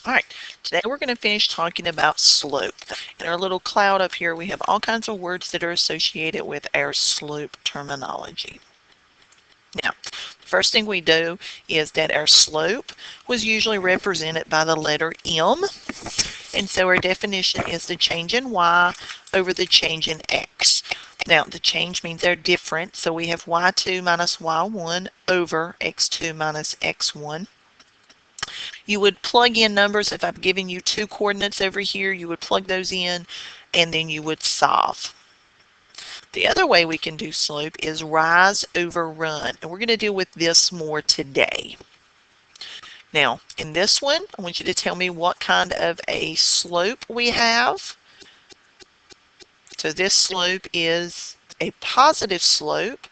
All right, today we're going to finish talking about slope. In our little cloud up here, we have all kinds of words that are associated with our slope terminology. Now, the first thing we do is that our slope was usually represented by the letter M, and so our definition is the change in y over the change in x. Now, the change means they're different, so we have y2 minus y1 over x2 minus x1. You would plug in numbers. If I've given you 2 coordinates over here, you would plug those in and then you would solve. The other way we can do slope is rise over run, and we're going to deal with this more today. Now, in this one, I want you to tell me what kind of a slope we have. So this slope is a positive slope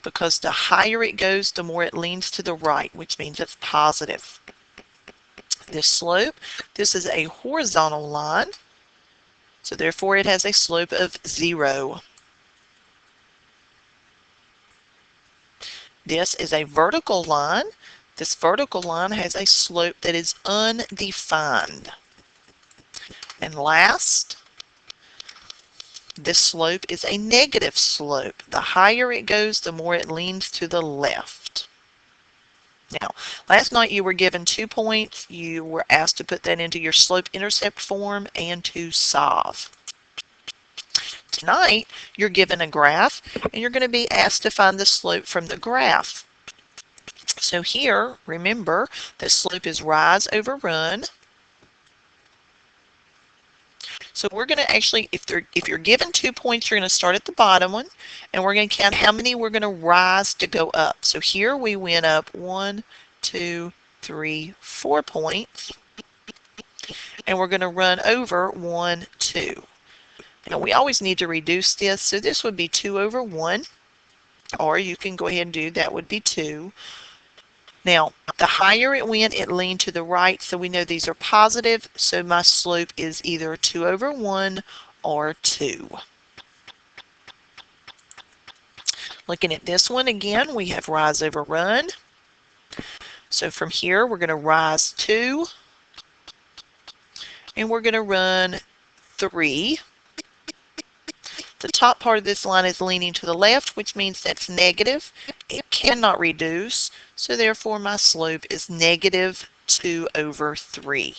because the higher it goes, the more it leans to the right, which means it's positive. This slope, this is a horizontal line, so therefore it has a slope of 0. This is a vertical line. This vertical line has a slope that is undefined. And last, this slope is a negative slope. The higher it goes, the more it leans to the left. Now, last night you were given 2 points. You were asked to put that into your slope-intercept form and to solve. Tonight, you're given a graph, and you're going to be asked to find the slope from the graph. So here, remember, the slope is rise over run. So we're going to actually, if you're given 2 points, you're going to start at the bottom one, and we're going to count how many we're going to rise to go up. So here we went up 1, 2, 3, 4 points, and we're going to run over 1, 2. Now we always need to reduce this, so this would be 2 over 1, or you can go ahead and do that would be 2. Now, the higher it went, it leaned to the right, so we know these are positive, so my slope is either 2 over 1 or 2. Looking at this one again, we have rise over run. So from here, we're going to rise 2, and we're going to run 3. The top part of this line is leaning to the left, which means that's negative. It cannot reduce, so therefore my slope is negative 2 over 3.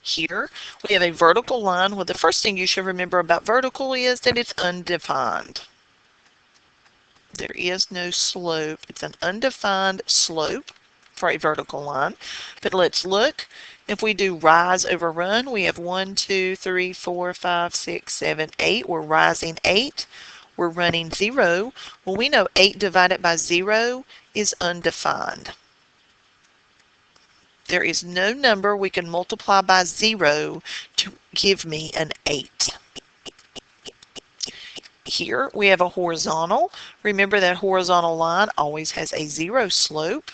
Here we have a vertical line. Well, the first thing you should remember about vertical is that it's undefined. There is no slope. It's an undefined slope for a vertical line. But let's look. If we do rise over run, we have 1, 2, 3, 4, 5, 6, 7, 8. We're rising 8. We're running 0. Well, we know 8 divided by 0 is undefined. There is no number we can multiply by 0 to give me an 8. Here we have a horizontal. Remember that horizontal line always has a 0 slope.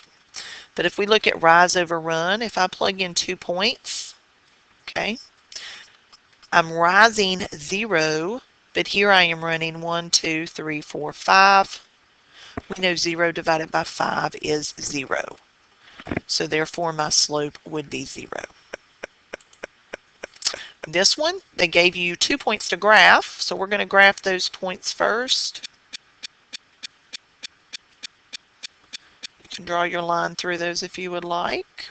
But if we look at rise over run, if I plug in 2 points, okay, I'm rising 0, but here I am running 1, 2, 3, 4, 5. We know 0 divided by 5 is 0. So therefore my slope would be 0. This one, they gave you 2 points to graph, so we're going to graph those points first. You can draw your line through those if you would like.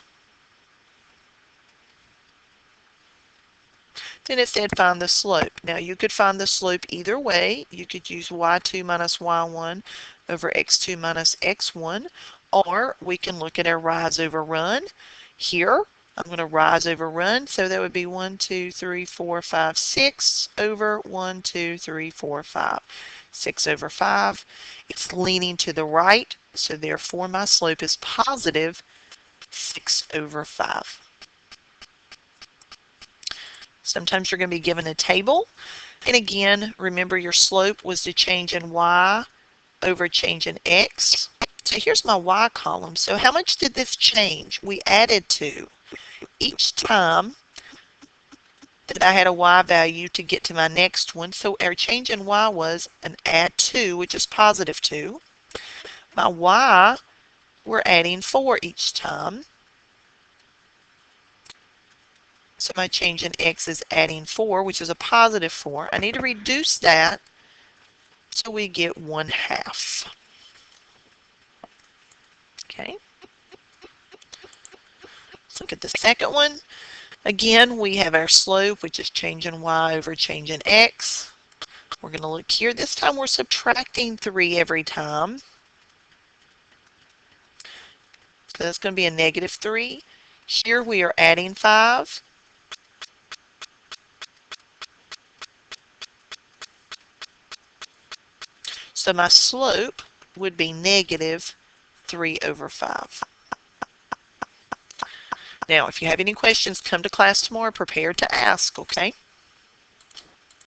Then it said find the slope. Now you could find the slope either way. You could use y2 minus y1 over x2 minus x1, or we can look at our rise over run. Here, I'm going to rise over run, so that would be 1, 2, 3, 4, 5, 6 over 1, 2, 3, 4, 5. 6 over 5. It's leaning to the right, so therefore my slope is positive 6 over 5. Sometimes you're going to be given a table, and again, remember your slope was the change in y over change in x. So here's my y column. So how much did this change? We added 2. Each time that I had a y value to get to my next one, so our change in y was an add 2, which is positive 2. My y, we're adding 4 each time. So my change in x is adding 4, which is a positive 4. I need to reduce that so we get 1/2. Okay. Let's look at the second one. Again, we have our slope, which is change in y over change in x. We're going to look here. This time we're subtracting 3 every time. So that's going to be a -3. Here we are adding 5. So my slope would be -3/5. Now, if you have any questions, come to class tomorrow prepared to ask, okay?